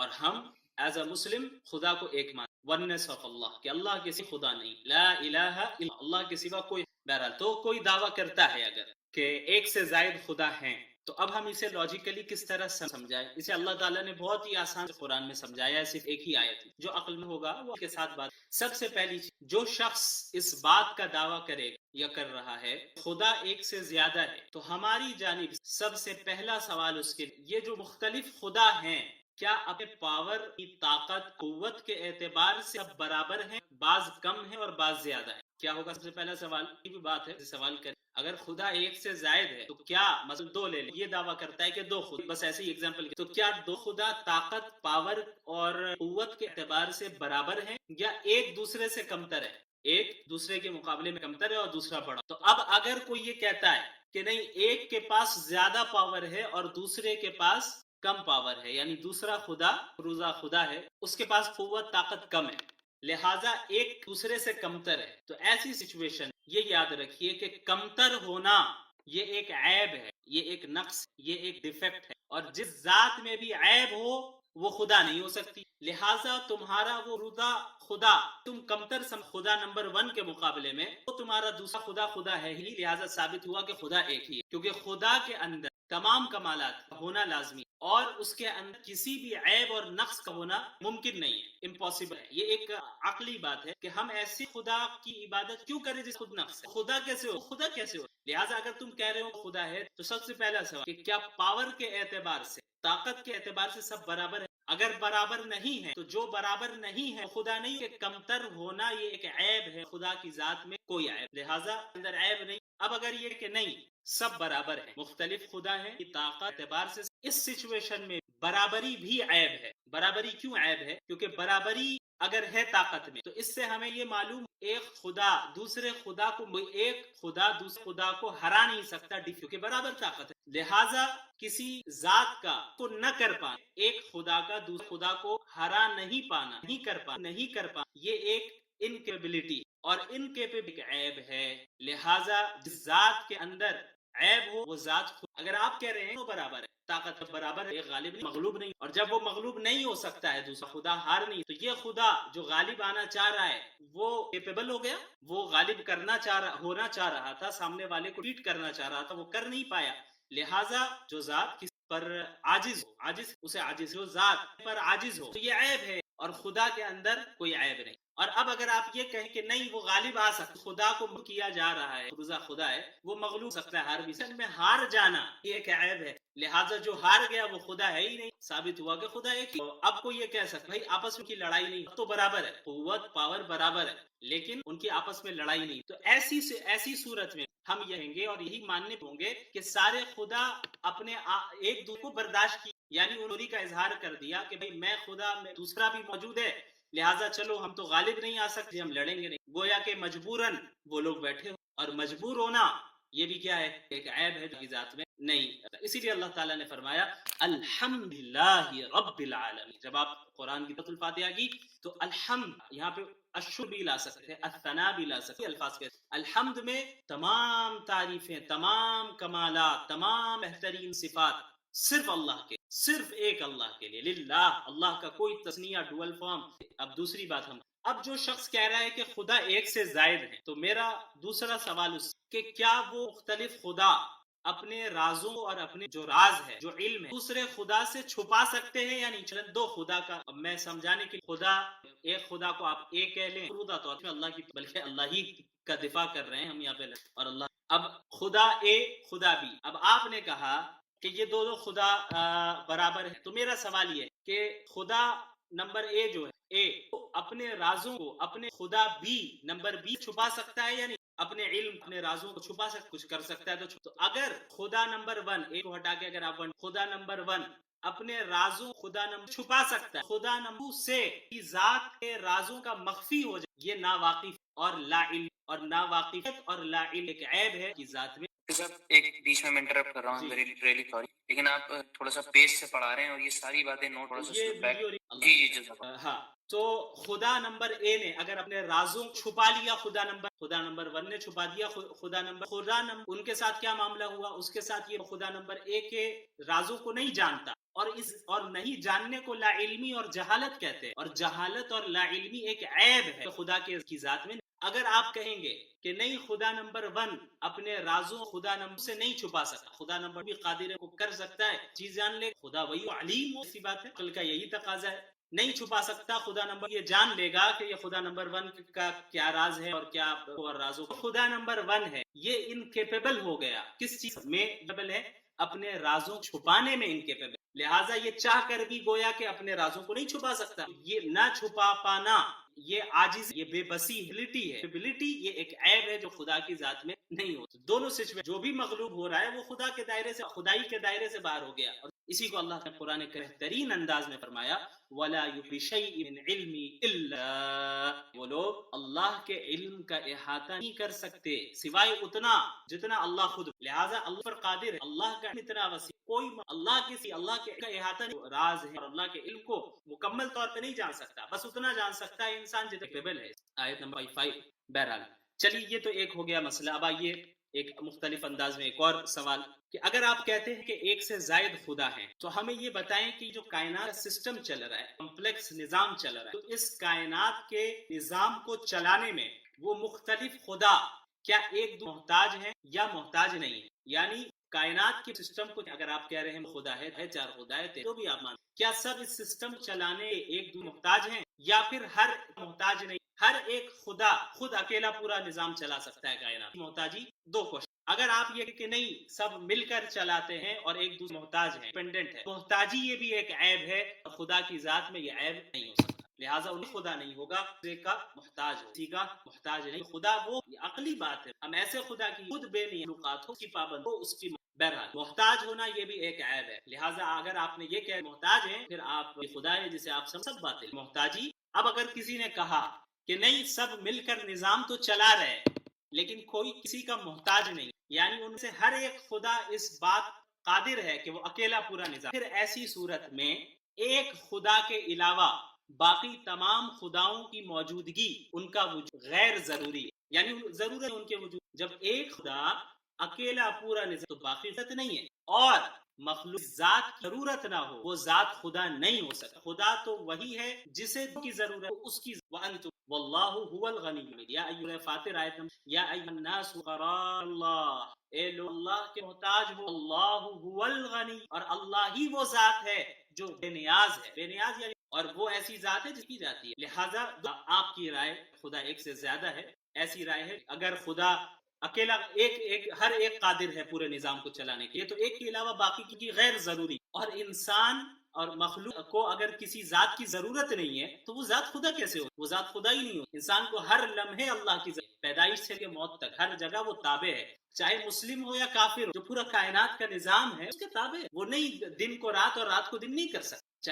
اور ہم as a مسلم خدا کو ایک مان، ونس آف اللہ، کہ اللہ کے سوا خدا نہیں، لا الہ الا اللہ کے سوا کوئی. بہرحال تو کوئی دعویٰ کرتا ہے اگر کہ ایک سے زائد خدا ہیں، تو اب ہم اسے لاجیکلی کس طرح سمجھائیں؟ اسے اللہ تعالیٰ نے بہت ہی آسان سے قرآن میں سمجھایا ہے، صرف ایک ہی آیت. جو عقل میں ہوگا وہ کے ساتھ بات. سب سے پہلی چیز، جو شخص اس بات کا دعویٰ کرے گا یا کر رہا ہے خدا ایک سے زیادہ ہے، تو ہماری جانب سب سے پہلا سوال اس کے، یہ جو مختلف خدا ہیں کیا اپنے پاور کی طاقت قوت کے اعتبار سے سب برابر ہیں؟ بعض کم ہیں اور بعض زیادہ ہیں. کیا ہوگا؟ سب سے پہلا سوال یہ بھی بات ہے، سوال کریں اگر خدا ایک سے زائد ہے تو کیا مثلا دو لے لیں، یہ دعویٰ کرتا ہے کہ دو خدا، بس ایسے ہی ایگزامپل، تو کیا دو خدا طاقت، پاور اور قوت کے اعتبار سے برابر ہیں یا ایک دوسرے سے کمتر ہے؟ ایک دوسرے کے مقابلے میں کمتر ہے اور دوسرا بڑا. تو اب اگر کوئی یہ کہتا ہے کہ نہیں ایک کے پاس زیادہ پاور ہے اور دوسرے کے پاس کم پاور ہے، یعنی دوسرا خدا روزہ خدا ہے، اس کے پاس قوت طاقت کم ہے، لہٰذا ایک دوسرے سے کمتر ہے، تو ایسی سچویشن یہ یاد رکھیے کہ کمتر ہونا یہ ایک عیب ہے، یہ ایک نقص، یہ ایک ڈیفیکٹ ہے، اور جس ذات میں بھی عیب ہو وہ خدا نہیں ہو سکتی. لہٰذا تمہارا وہ روزہ خدا تم کمتر خدا نمبر 1 کے مقابلے میں وہ تمہارا دوسرا خدا خدا ہے ہی، لہٰذا ثابت ہوا کہ خدا ایک ہی ہے، کیونکہ خدا کے اندر تمام کمالات کا ہونا لازمی اور اس کے اندر کسی بھی عیب اور نقص کا ہونا ممکن نہیں ہے، امپاسبل ہے. یہ ایک عقلی بات ہے کہ ہم ایسی خدا کی عبادت کیوں کریں جس خود نقص ہے. خدا کیسے ہو؟ خدا کیسے ہو؟ لہٰذا اگر تم کہہ رہے ہو خدا ہے تو سب سے پہلا سوال کہ کیا پاور کے اعتبار سے، طاقت کے اعتبار سے سب برابر ہے؟ اگر برابر نہیں ہے تو جو برابر نہیں ہے خدا نہیں، کہ کمتر ہونا یہ ایک عیب ہے، خدا کی ذات میں کوئی عیب، لہٰذا اندر عیب نہیں. اب اگر یہ کہ نہیں سب برابر ہیں، مختلف خدا ہیں، طاقت اعتبار سے اس سچویشن میں برابری بھی عیب ہے. برابری کیوں عیب ہے؟ کیونکہ برابری اگر ہے طاقت میں تو اس سے ہمیں یہ معلوم ایک خدا دوسرے خدا کو، ایک خدا دوسرے خدا کو ہرا نہیں سکتا کیونکہ برابر طاقت ہے. لہٰذا کسی ذات کا کو نہ کر پانا، ایک خدا کا دوسرے خدا کو ہرا نہیں پانا، نہیں کر پانا یہ ایک انکیپیبلٹی اور انکیپیبلٹی عیب ہے. لہٰذا جس ذات کے اندر عیب ہو وہ ذات خود. اگر آپ کہہ رہے ہیں وہ برابر ہے، طاقت برابر ہے، غالب نہیں مغلوب نہیں، اور جب وہ مغلوب نہیں ہو سکتا ہے دوسرا خدا ہار نہیں، تو یہ خدا جو غالب آنا چاہ رہا ہے وہ کیپیبل ہو گیا، وہ غالب ہونا چاہ رہا تھا، سامنے والے کو ڈیٹ کرنا چاہ رہا تھا، وہ کر نہیں پایا. لہٰذا جو ذات کسی پر عاجز اسے عاجز، جو ذات پر عاجز ہو تو یہ عیب ہے، اور خدا کے اندر کوئی عیب نہیں. اور اب اگر آپ یہ کہیں کہ نہیں وہ غالب آ سکتا، خدا کو کیا جا رہا ہے، روزہ خدا ہے، وہ مغلوب سکتا ہے، ہار بھی سکتا ہے، میں ہار جانا یہ ایک عیب ہے، لہٰذا جو ہار گیا وہ خدا ہے ہی نہیں، ثابت ہوا کہ خدا ایک ہی. اب کو یہ کہہ سکتا بھائی آپس میں کی لڑائی نہیں، تو برابر ہے، قوت پاور برابر ہے لیکن ان کی آپس میں لڑائی نہیں. تو ایسی صورت میں ہم یہ کہیں گے اور یہی ماننے ہوں گے کہ سارے خدا اپنے ایک دوسرے کو برداشت کی، یعنی انہوں کا اظہار کر دیا کہ بھائی میں خدا میں دوسرا بھی موجود ہے، لہٰذا چلو ہم تو غالب نہیں آ سکتے، ہم لڑیں گے نہیں. گویا کہ مجبوراً وہ لوگ بیٹھے ہو، اور مجبور ہونا یہ بھی کیا ہے؟ ایک عیب ہے جو ذات میں نہیں. اسی لیے اللہ تعالیٰ نے فرمایا الحمدللہ رب العالمین. جب آپ قرآن کی الفاتحہ کی تو الحمد یہاں پہ الشکر بھی لا سکتے ہیں، الثناء بھی لا سکتے ہیں. الفاظ کے الحمد میں تمام تعریفیں، تمام کمالات، تمام بہترین صفات صرف اللہ کے، صرف ایک اللہ کے لیے، للہ، اللہ کا کوئی تثنیہ ڈوئل فارم. اب دوسری بات، اب جو شخص کہہ رہا ہے کہ خدا ایک سے زائد ہے، تو میرا دوسرا سوال اس کہ کیا وہ مختلف خدا اپنے رازوں اور اپنے جو راز ہے، جو علم ہے، دوسرے خدا سے چھپا سکتے ہیں یا نہیں؟ چلیں دو خدا کا میں سمجھانے کے خدا، ایک خدا کو آپ ایک کہہ لیں، خدا تو اللہ کی، بلکہ اللہ ہی کا دفاع کر رہے ہیں ہم یہاں پہ، اور اللہ اب خدا ایک خدا بھی. اب آپ نے کہا کہ یہ دونوں خدا برابر ہے، تو میرا سوال یہ کہ خدا نمبر اے جو ہے اپنے رازوں کو، اپنے خدا بی نمبر بی چھپا سکتا ہے یا نہیں؟ اپنے علم، اپنے رازوں کو چھپا سکتا، کچھ کر سکتا ہے تو اگر خدا نمبر 1 ایک کو ہٹا کے اگر آپ خدا نمبر 1 اپنے رازوں خدا نمبر چھپا سکتا ہے، خدا نمبر سے ذات کے رازوں کا مخفی ہو جائے، یہ ناواقف اور لا علم، اور ناواقفیت اور لا علم ایک عیب ہے کہ ذات میں. ایک بیچ میں انٹرپٹ کر رہا ہوں، ریلی سوری، لیکن آپ تھوڑا سا پیس سے پڑھا رہے ہیں اور یہ ساری باتیں نوٹ تھوڑا سا جی ہاں. تو خدا نمبر اے نے اگر اپنے رازوں چھپا لیا، خدا نمبر 1 نے چھپا دیا، خدا نمبر ان کے ساتھ کیا معاملہ ہوا؟ اس کے ساتھ یہ خدا نمبر اے کے رازوں کو نہیں جانتا، اور نہیں جاننے کو لا علمی اور جہالت کہتے ہیں، اور جہالت اور لا علمی ایک عیب ہے خدا کی ذات میں۔ اگر آپ کہیں گے کہ نہیں خدا نمبر 1 اپنے رازوں خدا نمبر سے نہیں چھپا سکتا، خدا نمبر بھی قادر کو کر سکتا ہے، چیز جان لے خدا وہی علیم ہو، اسی بات ہے، عقل کا یہی تقاضا ہے، نہیں چھپا سکتا خدا نمبر، یہ جان لے گا کہ یہ خدا نمبر 1 کا کیا راز ہے اور کیا اور رازوں خدا نمبر 1 ہے، یہ انکیپیبل ہو گیا، کس چیز میں کیپیبل ہے؟ اپنے رازوں چھپانے میں انکیپیبل، لہٰذا یہ چاہ کر بھی گویا کہ اپنے رازوں کو نہیں چھپا سکتا، یہ نہ چھپا پانا یہ عاجز، یہ بے بسی ہے، یہ ایک عیب ہے جو خدا کی ذات میں نہیں ہوتی۔ دونوں سچویشن، جو بھی مغلوب ہو رہا ہے وہ خدا کے دائرے سے، خدائی کے دائرے سے باہر ہو گیا، اور اسی کو اللہ نے قرآن کے بہترین انداز میں فرمایا وَلَا يُحِيطُونَ مِنْ عِلْمِهِ إِلَّا، وہ لوگ اللہ کے علم کا احاطہ نہیں کر سکتے سوائے اتنا جتنا اللہ خود، لہٰذا اللہ پر قادر ہے، اللہ کا علم اتنا وسیع، کوئی اللہ کے کا احاطہ نہیں، راز ہے اور اللہ کے علم کو مکمل طور پہ نہیں جان سکتا، بس اتنا جان سکتا ہے انسان جتنا کیپیبل ہے۔ آیت نمبر 5۔ بہرحال چلیے یہ تو ایک ہو گیا مسئلہ، اب آئیے ایک مختلف انداز میں ایک اور سوال، کہ اگر آپ کہتے ہیں کہ ایک سے زائد خدا ہیں تو ہمیں یہ بتائیں کہ جو کائنات کا سسٹم چل رہا ہے، کمپلیکس نظام چل رہا ہے، تو اس کائنات کے نظام کو چلانے میں وہ مختلف خدا کیا ایک دو محتاج ہیں یا محتاج نہیں ہیں؟ یعنی کائنات کے سسٹم کو اگر آپ کہہ رہے ہیں خدا ہے 4 خدا ہے تو بھی آپ مان، کیا سب اس سسٹم چلانے ایک دو محتاج ہیں یا پھر ہر محتاج نہیں؟ ہر ایک خدا خود اکیلا پورا نظام چلا سکتا ہے کائنات، محتاجی دو کوشش۔ اگر آپ یہ کہ نہیں سب مل کر چلاتے ہیں اور ایک دوسرے محتاج ہیں، ڈیپینڈنٹ ہے، محتاجی یہ بھی ایک عیب ہے، خدا کی ذات میں یہ عیب نہیں ہو سکتا، لہٰذا ان خدا نہیں ہوگا کسی کا محتاج ہو، کسی کا محتاج نہیں، خدا وہ عقلی بات ہے، ہم ایسے خدا کی خود بے نیاز کی پابند ہو اس کی، بہرحال محتاج ہونا یہ بھی ایک عیب ہے، لہٰذا اگر آپ نے یہ کہ محتاج ہیں پھر آپ خدا ہے جسے آپ سب باطل محتاجی۔ اب اگر کسی نے کہا کہ نہیں سب مل کر نظام تو چلا رہے لیکن کوئی کسی کا محتاج نہیں، یعنی ان سے ہر ایک خدا اس بات قادر ہے کہ وہ اکیلا پورا نظام، پھر ایسی صورت میں ایک خدا کے علاوہ باقی تمام خداؤں کی موجودگی، ان کا وجود غیر ضروری ہے، یعنی ضرورت ہے ان کے وجود، جب ایک خدا اکیلا پورا نظام تو باقی ذات نہیں ہے، اور مخلوق ذات کی ضرورت نہ ہو وہ ذات خدا نہیں ہو سکتا، خدا تو وہی ہے جسے کی ضرورت ہے اس کی، وَأَنْتُمْ وَاللَّهُ هُوَ الْغَنِيُّ الْحَمِيدُ، یا ایھا فاتر آیت یا ایھا الناس فقراء اللہ، اے لوگ اللہ کے محتاج ہو، اللہ هو الغنی، اور اللہ ہی وہ ذات ہے جو بے نیاز ہے، بے نیاز یعنی، اور وہ ایسی ذات ہے جس کی جاتی ہے، لہذا آپ کی رائے خدا ایک سے زیادہ ہے، ایسی رائے ہے اگر خدا اکیلا ہر ایک قادر ہے پورے نظام کو چلانے کے لیے، تو ایک کے علاوہ باقی کی غیر ضروری، اور انسان اور مخلوق کو اگر کسی ذات کی ضرورت نہیں ہے تو وہ ذات خدا کیسے ہو؟ وہ ذات خدا ہی نہیں ہو۔ انسان کو ہر لمحے اللہ کی پیدائش سے لے کے موت تک ہر جگہ وہ تابع ہے، چاہے مسلم ہو یا کافر ہو، جو پورا کائنات کا نظام ہے اس کے تابع ہے، وہ نہیں دن کو رات اور رات کو دن نہیں کر سکتا،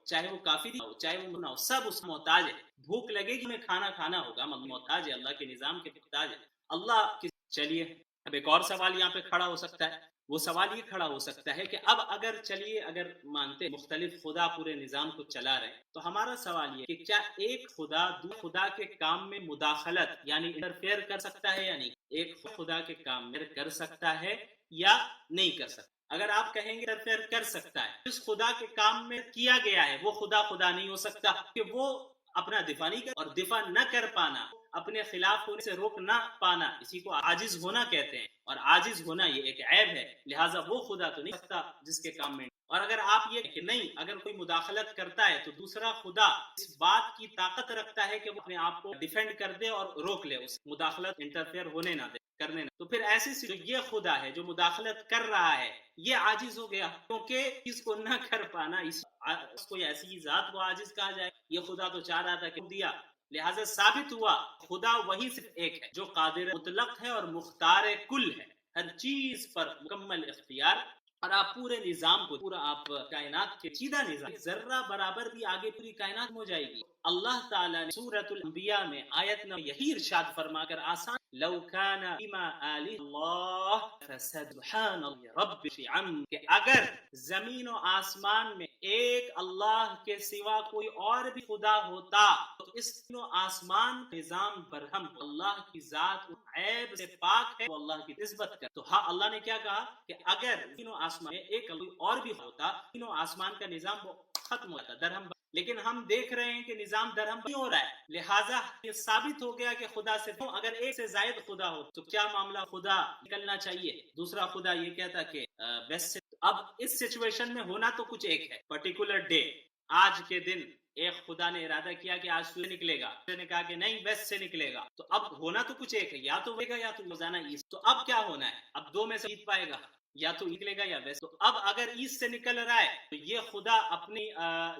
چاہے وہ کافر ہو چاہے وہ نہ ہو، سب اس محتاج ہے، بھوک لگے گی ہمیں کھانا کھانا ہوگا، محتاج ہے، اللہ کے نظام کے محتاج ہے اللہ کی۔ چلیے اب ایک اور سوال یہاں پہ کھڑا ہو سکتا ہے، وہ سوال یہ کھڑا ہو سکتا ہے کہ اب اگر مانتے مختلف خدا پورے نظام کو چلا رہے ہیں تو ہمارا سوال یہ کہ کیا ایک خدا دو خدا کے کام میں مداخلت یعنی انٹرفیئر کر سکتا ہے یا نہیں؟ ایک خدا کے کام میں کر سکتا ہے یا نہیں کر سکتا؟ اگر آپ کہیں گے انٹرفیئر کر سکتا ہے، جس خدا کے کام میں کیا گیا ہے وہ خدا نہیں ہو سکتا کہ وہ اپنا دفاع نہیں کر، اور دفاع نہ کر پانا، اپنے خلاف ہونے سے روک نہ پانا، اسی کو عاجز ہونا کہتے ہیں، اور عاجز ہونا یہ ایک عیب ہے، لہٰذا وہ خدا تو نہیں سکتا جس کے کام میں۔ اور اگر آپ یہ کہ نہیں اگر کوئی مداخلت کرتا ہے تو دوسرا خدا اس بات کی طاقت رکھتا ہے کہ وہ اپنے آپ کو ڈیفینڈ کر دے اور روک لے، اس مداخلت انٹرفیئر ہونے نہ دے، کرنے نہ، تو پھر ایسی یہ خدا ہے جو مداخلت کر رہا ہے یہ عاجز ہو گیا، کیونکہ اس کو نہ کر پانا اس کوئی ایسی ذات کو عاجز کہا جائے، یہ خدا تو چاہ رہا تھا کہ دیا، لہذا ثابت ہوا خدا وہی صرف ایک ہے جو قادر مطلق ہے اور مختار کل ہے، ہر چیز پر مکمل اختیار، اور آپ پورے نظام کو پورا آپ کائنات کے سیدھا نظام ذرہ برابر بھی آگے پوری کائنات ہو جائے گی، اللہ تعالیٰ نے سورۃ الانبیاء میں آیت میں یہی ارشاد فرما کر آسان لو کان فیما آلہ اللہ فسبحان رب عم کہ اگر زمین و آسمان میں ایک اللہ کے سوا کوئی اور بھی خدا ہوتا تو اس زمین و آسمان کا نظام برہم اللہ کی ذات عیب سے پاک ہے، وہ اللہ کی نسبت کر. تو ہاں اللہ نے کیا کہا کہ اگر زمین و آسمان میں ایک کوئی اور بھی ہوتا زمین و آسمان کا نظام وہ ختم ہو جاتا درہم. لیکن ہم دیکھ رہے ہیں کہ نظام درہم نہیں ہو رہا ہے، لہٰذا یہ ثابت ہو گیا کہ خدا سے اگر ایک سے زائد خدا ہو تو کیا معاملہ خدا نکلنا چاہیے. دوسرا خدا یہ کہتا کہ ویسٹ سے. اب اس سچویشن میں ہونا تو کچھ ایک ہے، پرٹیکولر ڈے آج کے دن ایک خدا نے ارادہ کیا کہ آج سورج نکلے گا، نے کہا کہ نہیں ویسٹ سے نکلے گا. تو اب ہونا تو کچھ ایک ہے، یا تو ہوگا یا تو روزانہ ایسٹ. تو اب کیا ہونا ہے؟ اب دو میں سے جیت پائے گا، یا تو نکلے گا یا ویسٹ. تو اب اگر ایسٹ سے نکل رہا ہے تو یہ خدا اپنی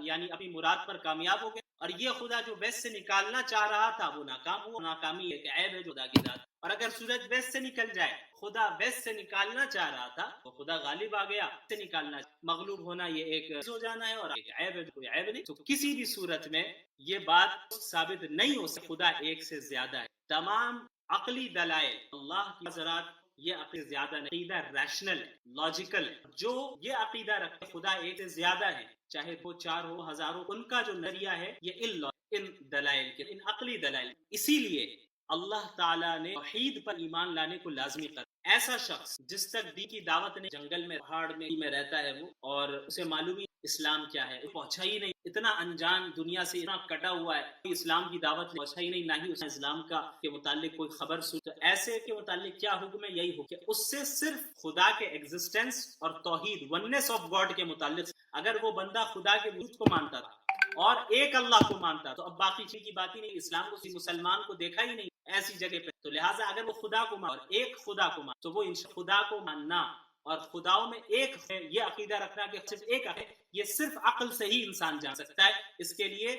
یعنی اپنی مراد پر کامیاب ہو گیا، اور یہ خدا جو ویسٹ سے نکالنا چاہ رہا تھا وہ ناکام ہوا. ناکامی ایک عیب ہے جو خدا کی ذات. اور اگر سورج ویسٹ سے نکل جائے، خدا ویسٹ سے نکالنا چاہ رہا تھا وہ خدا غالب آ گیا. سے نکالنا مغلوب ہونا یہ ایک ہو جانا ہے اور ایک عیب ہے، کوئی عیب نہیں. تو کسی بھی صورت میں یہ بات ثابت نہیں ہو سکتی خدا ایک سے زیادہ ہے. تمام عقلی دلائل اللہ کی ذات یہ عقیدہ زیادہ نہیں، عقیدہ ریشنل لاجیکل جو یہ عقیدہ رکھتے خدا ایک سے زیادہ ہے، چاہے وہ چار ہو ہزاروں، ان کا جو نظریہ ہے یہ ان دلائل کے ان عقلی دلائل. اسی لیے اللہ تعالیٰ نے توحید پر ایمان لانے کو لازمی کر. ایسا شخص جس تک دین کی دعوت نے جنگل میں پہاڑ میں رہتا ہے وہ اور اسے معلوم ہی اسلام کیا ہے، وہ پہنچا ہی نہیں، اتنا انجان دنیا سے اتنا کٹا ہوا ہے، اسلام کی دعوت پہنچا ہی نہیں، نہ ہی اس اسلام کا کے متعلق کوئی خبر سن. تو ایسے کے متعلق کیا حکم ہے؟ یہی حکم کہ اس سے صرف خدا کے ایگزسٹنس اور توحید وننس آف گاڈ کے متعلق اگر وہ بندہ خدا کے وجود کو مانتا تھا اور ایک اللہ کو مانتا تو اب باقی چیز کی بات ہی نہیں. اسلام کو کسی مسلمان کو دیکھا ہی نہیں ایسی جگہ پہ. تو لہٰذا اگر وہ خدا کو مان اور ایک خدا کو مان تو وہ خدا کو ماننا اور خداؤں میں ایک ہے یہ عقیدہ رکھنا کہ صرف ایک ہے، یہ صرف عقل سے ہی انسان جان سکتا ہے. اس کے لیے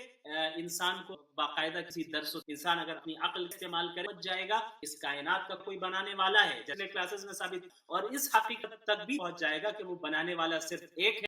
انسان کو باقاعدہ کسی درس انسان اگر اپنی عقل استعمال کرے پہنچ جائے گا اس کائنات کا کوئی بنانے والا ہے، جیسے کلاسز میں ثابت، اور اس حقیقت تک بھی پہنچ جائے گا کہ وہ بنانے والا صرف ایک ہے.